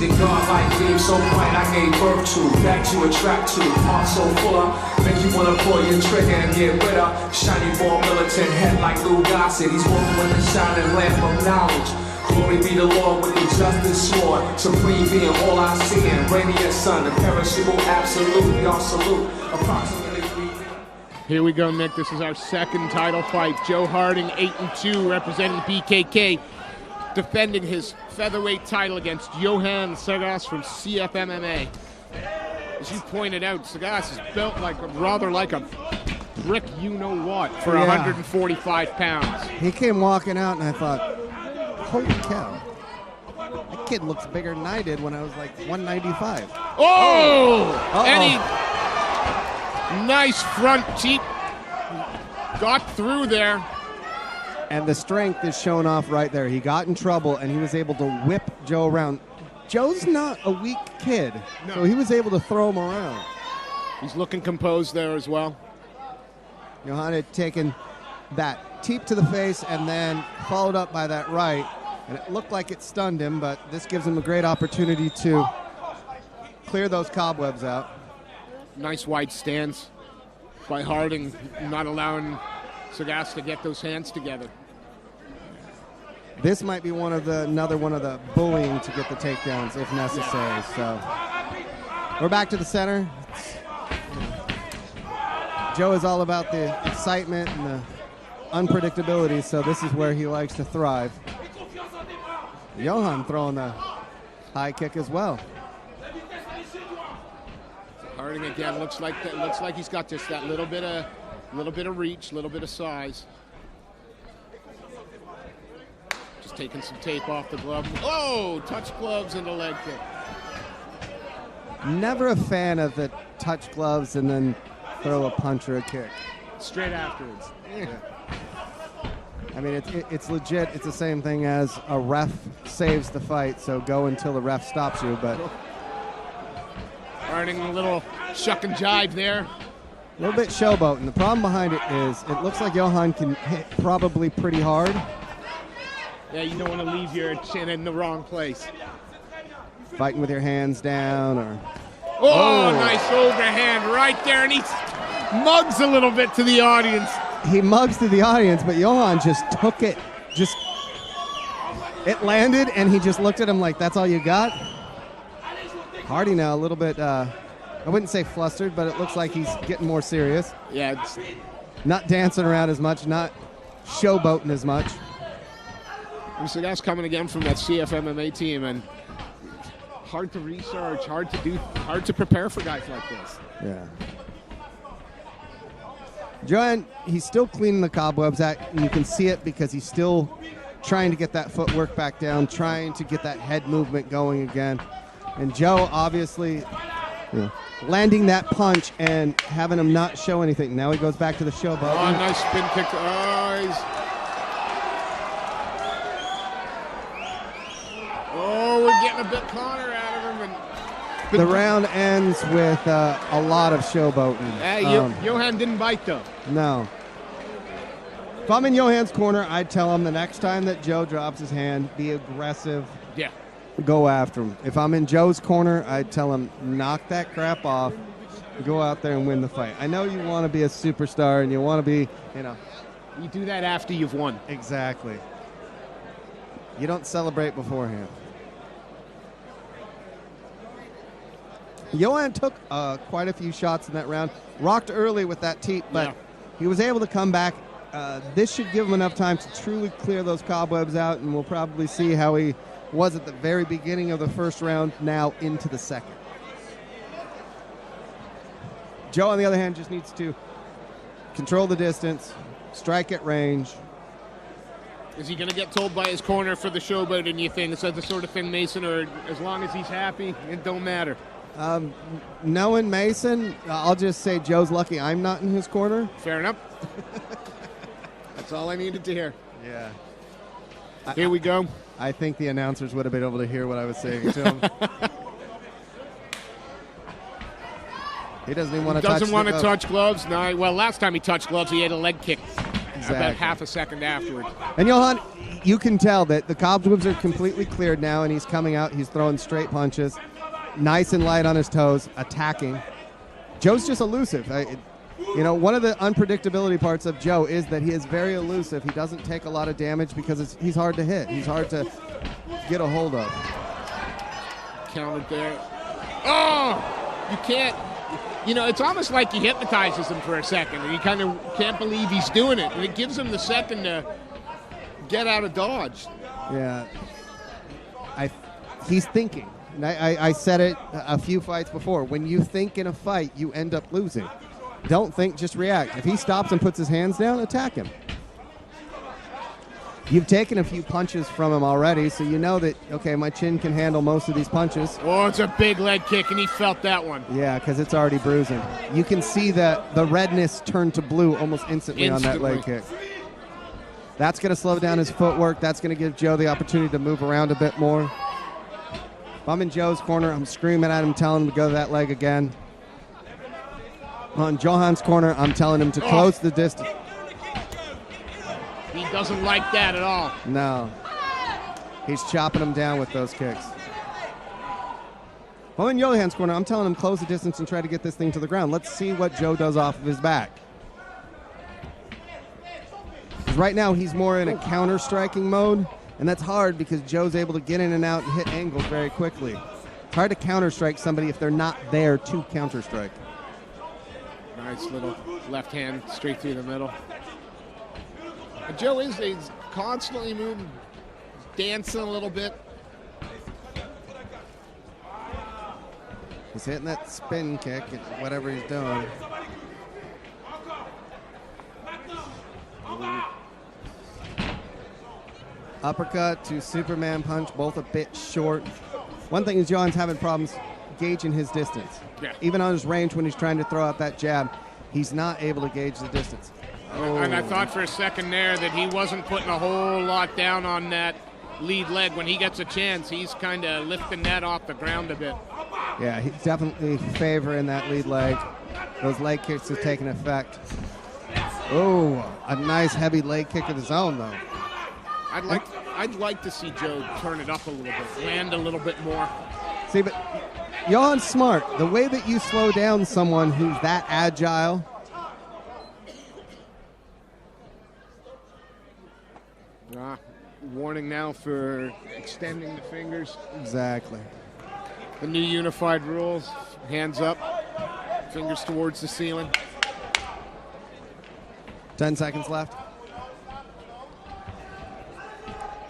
the godlike beam so bright I gave birth to, back to attract to, heart so full of, make you wanna pull your trigger and get rid of. Shiny ball militant head like Lou Gossett, he's walking with the shining lamp of knowledge. Glory be the Lord with the justice sword, supreme being all I see in, radiant sun, the perishable absolute, y'all salute, approximately 3. Here we go, Nick. This is our second title fight. Joe Harding, 8-2, representing BKK, defending his featherweight title against Johan SEGAS from CF MMA. As you pointed out, SEGAS is built rather like a brick you-know-what for 145 pounds. He came walking out, and I thought, holy cow. That kid looks bigger than I did when I was like 195. Oh! And he, nice front teep. Got through there. And the strength is shown off right there. He got in trouble, and he was able to whip Joe around. Joe's not a weak kid, so he was able to throw him around. He's looking composed there as well. Johan had taken that teep to the face and then followed up by that right, and it looked like it stunned him, but this gives him a great opportunity to clear those cobwebs out. Nice wide stance by Harding, not allowing SEGAS to get those hands together. This might be another one of the bullying to get the takedowns if necessary. So we're back to the center. Joe is all about the excitement and the unpredictability, so this is where he likes to thrive. Johan throwing the high kick as well. Harding again looks like he's got just that little bit of reach, little bit of size. Just taking some tape off the glove. Oh, touch gloves and a leg kick. Never a fan of the touch gloves and then throw a punch or a kick. Straight afterwards. Yeah. I mean, it's legit. It's the same thing as a ref saves the fight, so go until the ref stops you. But Harding a little shuck and jive there. A little bit showboating. The problem behind it is it looks like Johan can hit probably pretty hard. Yeah, you don't want to leave your chin in the wrong place. Fighting with your hands down or... Oh, nice overhand right there, and he mugs a little bit to the audience. He mugs to the audience, but Johan just took it. It landed, and he just looked at him like, that's all you got? Hardy now a little bit, I wouldn't say flustered, but it looks like he's getting more serious. Yeah. It's not dancing around as much, not showboating as much. So that's coming again from that CF MMA team, and hard to research, hard to prepare for guys like this. Yeah. Johan, he's still cleaning the cobwebs out, and you can see it because he's still trying to get that footwork back down, trying to get that head movement going again. And Joe, obviously, landing that punch and having him not show anything. Now he goes back to the showboat. Oh, nice spin kick to eyes. Oh, we're getting a bit corner out of him. The round ends with a lot of showboating. Johan didn't bite, though. No. If I'm in Johan's corner, I'd tell him the next time that Joe drops his hand, be aggressive. Yeah. Go after him. If I'm in Joe's corner, I'd tell him, knock that crap off, go out there and win the fight. I know you want to be a superstar and you want to be, You do that after you've won. Exactly. You don't celebrate beforehand. Johan took quite a few shots in that round. Rocked early with that teep, but he was able to come back. This should give him enough time to truly clear those cobwebs out, and we'll probably see how he was at the very beginning of the first round, now into the second. Joe, on the other hand, just needs to control the distance, strike at range. Is he going to get told by his corner for the showboating, you think? Is that the sort of thing, Mason, or as long as he's happy, it don't matter? Knowing Mason, I'll just say Joe's lucky I'm not in his corner. Fair enough. That's all I needed to hear. Yeah. Here we go. I think the announcers would have been able to hear what I was saying to him. He doesn't even want to touch gloves. Doesn't want to touch gloves. No. Well, last time he touched gloves, he had a leg kick. Exactly. About half a second afterwards. And Johan, You can tell that the cobwebs are completely cleared now, and he's coming out. He's throwing straight punches, nice and light on his toes, attacking. Joe's just elusive. One of the unpredictability parts of Joe is that he is very elusive. He doesn't take a lot of damage because he's hard to hit. He's hard to get a hold of. Counted there. Oh! You can't. It's almost like he hypnotizes him for a second, and you kind of can't believe he's doing it. And it gives him the second to get out of dodge. Yeah. He's thinking. And I said it a few fights before. When you think in a fight, you end up losing. Don't think, just react. If he stops and puts his hands down, attack him. You've taken a few punches from him already, so you know that, okay, my chin can handle most of these punches. Oh, it's a big leg kick, and he felt that one. Yeah, because it's already bruising. You can see the redness turn to blue almost instantly on that leg kick. That's going to slow down his footwork. That's going to give Joe the opportunity to move around a bit more. If I'm in Joe's corner, I'm screaming at him, telling him to go to that leg again. On Johan's corner, I'm telling him to close the distance. He doesn't like that at all. No. He's chopping him down with those kicks. Well, in Johan's corner, I'm telling him close the distance and try to get this thing to the ground. Let's see what Joe does off of his back. Because right now, he's more in a counter-striking mode, and that's hard because Joe's able to get in and out and hit angles very quickly. It's hard to counter-strike somebody if they're not there to counter-strike. Nice little left hand straight through the middle. Joe is constantly moving, dancing a little bit. He's hitting that spin kick, whatever he's doing. Uppercut to Superman punch, both a bit short. One thing is John's having problems gauging his distance. Yeah. Even on his range when he's trying to throw out that jab, he's not able to gauge the distance. Oh. And I thought for a second there that he wasn't putting a whole lot down on that lead leg. When he gets a chance, he's kind of lifting that off the ground a bit. Yeah, he's definitely favoring that lead leg. Those leg kicks have taken effect. Oh, a nice heavy leg kick of his own, though. I'd like to see Joe turn it up a little bit, land a little bit more. See, but Johan's smart. The way that you slow down someone who's that agile. Warning now for extending the fingers. Exactly. The new unified rules. Hands up, fingers towards the ceiling. 10 seconds left.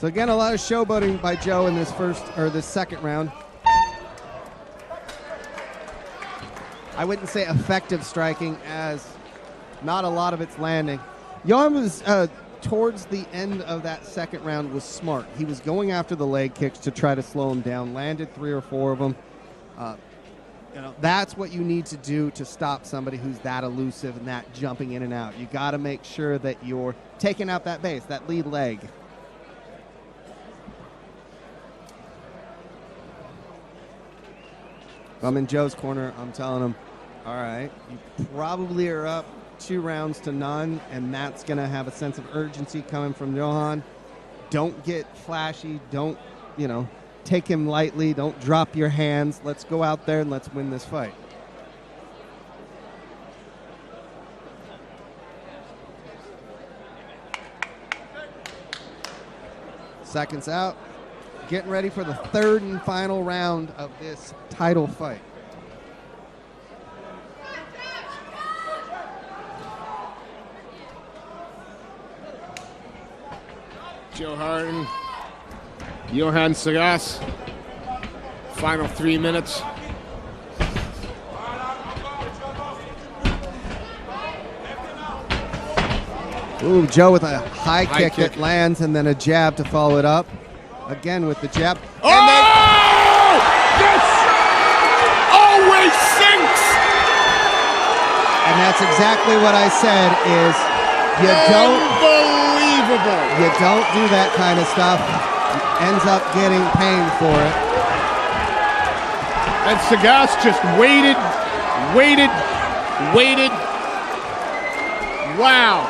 So again, a lot of showboating by Joe in this second round. I wouldn't say effective striking, as not a lot of it's landing. Johan was towards the end of that second round was smart. He was going after the leg kicks to try to slow him down. Landed 3 or 4 of them. That's what you need to do to stop somebody who's that elusive and that jumping in and out. You got to make sure that you're taking out that base, that lead leg. If I'm in Joe's corner, I'm telling him, all right, you probably are up 2 rounds to none, and that's going to have a sense of urgency coming from Johan. Don't get flashy. Don't, take him lightly. Don't drop your hands. Let's go out there and let's win this fight. Seconds out. Getting ready for the 3rd and final round of this title fight. Joe Harding, Johan SEGAS, final 3 minutes. Ooh, Joe with a high kick that lands and then a jab to follow it up. Again with the jab. This always sinks! And that's exactly what I said is Unbelievable! You don't do that kind of stuff. Ends up getting pain for it. And SEGAS just waited. Wow.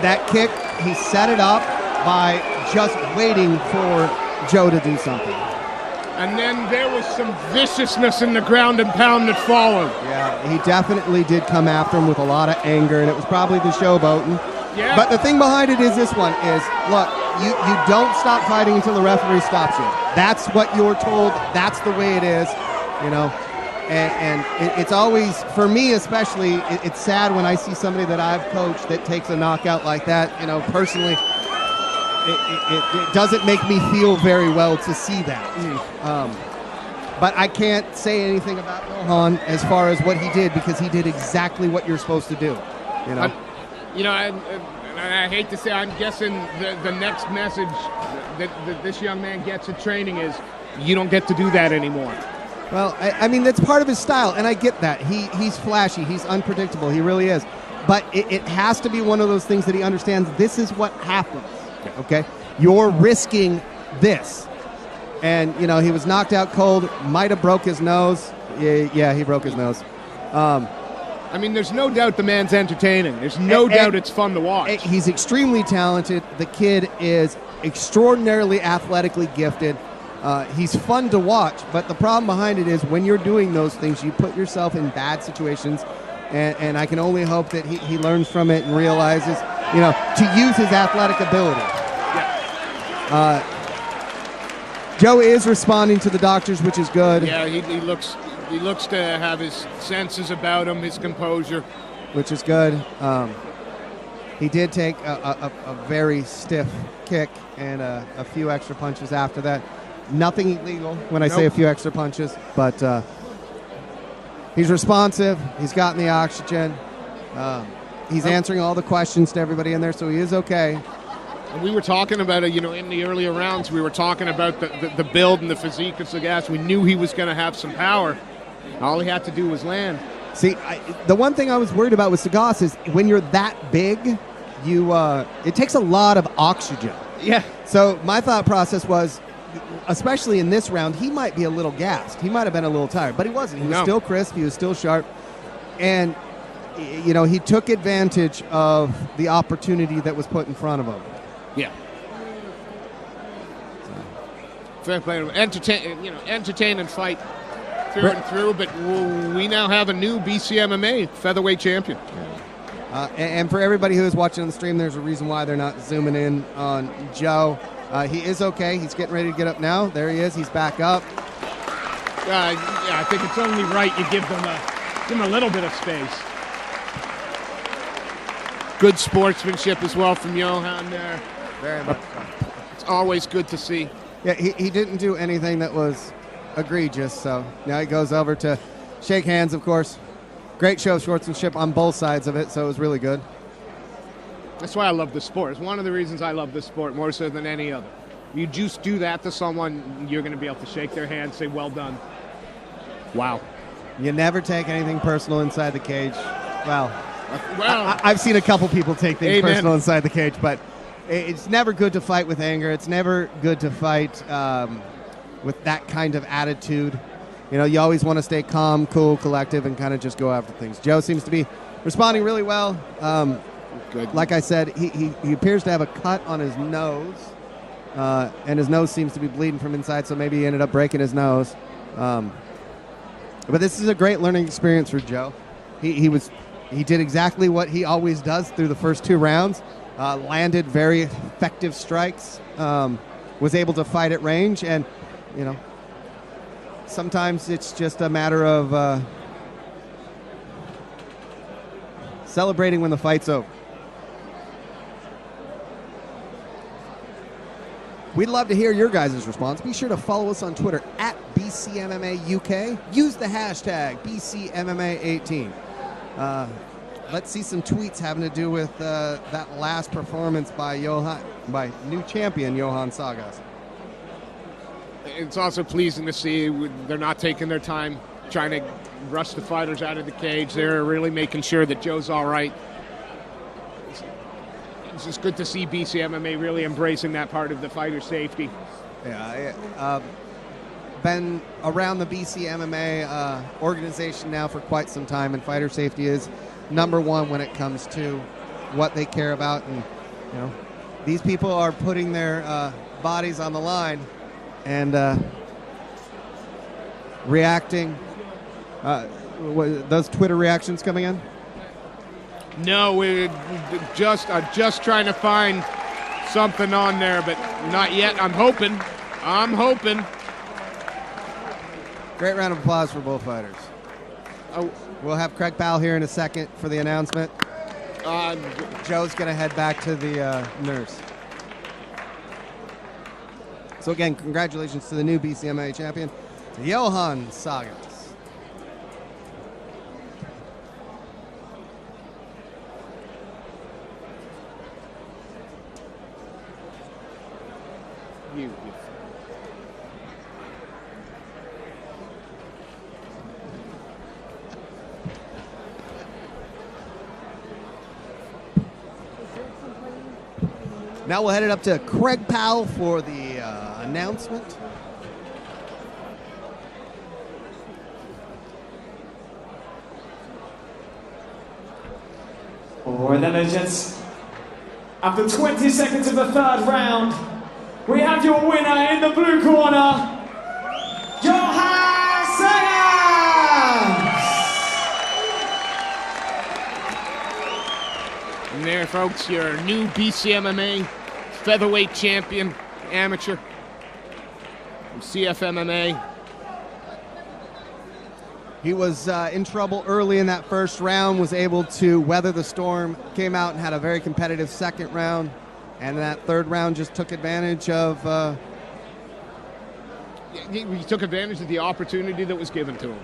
That kick he set it up by just waiting for Joe to do something. And then there was some viciousness in the ground and pound that followed. Yeah, he definitely did come after him with a lot of anger, and it was probably the showboating. Yeah. But the thing behind it is this one is, look, you don't stop fighting until the referee stops you. That's what you're told. That's the way it is, you know. And it's always, for me especially, it's sad when I see somebody that I've coached that takes a knockout like that. You know, personally, it doesn't make me feel very well to see that. But I can't say anything about Johan as far as what he did, because he did exactly what you're supposed to do. You know. I hate to say, I'm guessing the next message that this young man gets at training is, you don't get to do that anymore. Well, I mean, that's part of his style, and I get that. He's flashy, he's unpredictable, he really is. But it has to be one of those things that he understands, this is what happens, okay? You're risking this. And, you know, he was knocked out cold, might have broke his nose. Yeah, he broke his nose. I mean, there's no doubt the man's entertaining. There's no doubt it's fun to watch. He's extremely talented. The kid is extraordinarily athletically gifted. He's fun to watch, but the problem behind it is when you're doing those things, you put yourself in bad situations, and I can only hope that he learns from it and realizes, you know, to use his athletic ability. Yeah. Joe is responding to the doctors, which is good. Yeah, he looks to have his senses about him, his composure. Which is good. He did take a very stiff kick and a few extra punches after that. Nothing illegal when I say a few extra punches, but he's responsive. He's gotten the oxygen. He's answering all the questions to everybody in there, so he is okay. And we were talking about it, you know, in the earlier rounds. We were talking about the build and the physique of Segas. We knew he was going to have some power. All he had to do was land. See, the one thing I was worried about with Segas is when you're that big, it takes a lot of oxygen. Yeah. So my thought process was, especially in this round, he might be a little gassed. He might have been a little tired, but he wasn't. He was still crisp. He was still sharp. And, you know, he took advantage of the opportunity that was put in front of him. Yeah. Fair play. Entertaining fight through and through, but we now have a new BCMMA featherweight champion. And for everybody who is watching on the stream, there's a reason why they're not zooming in on Joe. He is okay. He's getting ready to get up now. There he is. He's back up. Yeah, I think it's only right you give him a little bit of space. Good sportsmanship as well from Johan there. Very much so. It's always good to see. Yeah, he didn't do anything that was egregious, so now he goes over to shake hands, of course. Great show of sportsmanship on both sides of it, so it was really good. That's why I love the sport. It's one of the reasons I love this sport more so than any other. You just do that to someone, you're going to be able to shake their hand, say, well done. Wow. You never take anything personal inside the cage. Well, I've seen a couple people take things personal inside the cage, but it's never good to fight with anger. It's never good to fight with that kind of attitude. You know, you always want to stay calm, cool, collective, and kind of just go after things. Joe seems to be responding really well. Good. Like I said, he appears to have a cut on his nose, and his nose seems to be bleeding from inside, so maybe he ended up breaking his nose. But this is a great learning experience for Joe. He did exactly what he always does through the first two rounds. Landed very effective strikes, was able to fight at range, and, you know, sometimes it's just a matter of celebrating when the fight's over. We'd love to hear your guys' response. Be sure to follow us on Twitter at BCMMAUK. Use the hashtag BCMMA18. Let's see some tweets having to do with that last performance by new champion Johan SEGAS. It's also pleasing to see they're not taking their time trying to rush the fighters out of the cage. They're really making sure that Joe's all right. It's just good to see BCMMA really embracing that part of the fighter safety. Yeah, been around the BCMMA organization now for quite some time, and fighter safety is number one when it comes to what they care about, and, you know, these people are putting their bodies on the line and reacting. Those Twitter reactions coming in? No, we're just trying to find something on there, but not yet. I'm hoping. Great round of applause for both fighters. Oh, We'll have Craig Powell here in a second for the announcement. Joe's going to head back to the nurse. So again, congratulations to the new BCMA champion, Johan SEGAS. Now we'll head it up to Craig Powell for the announcement. All right then, legends. After 20 seconds of the third round, we have your winner in the blue corner, Johan SEGAS! And there, folks, your new BCMMA featherweight champion, amateur from CFMMA. He was in trouble early in that first round, was able to weather the storm, came out and had a very competitive second round, and that third round just took advantage of... He took advantage of the opportunity that was given to him.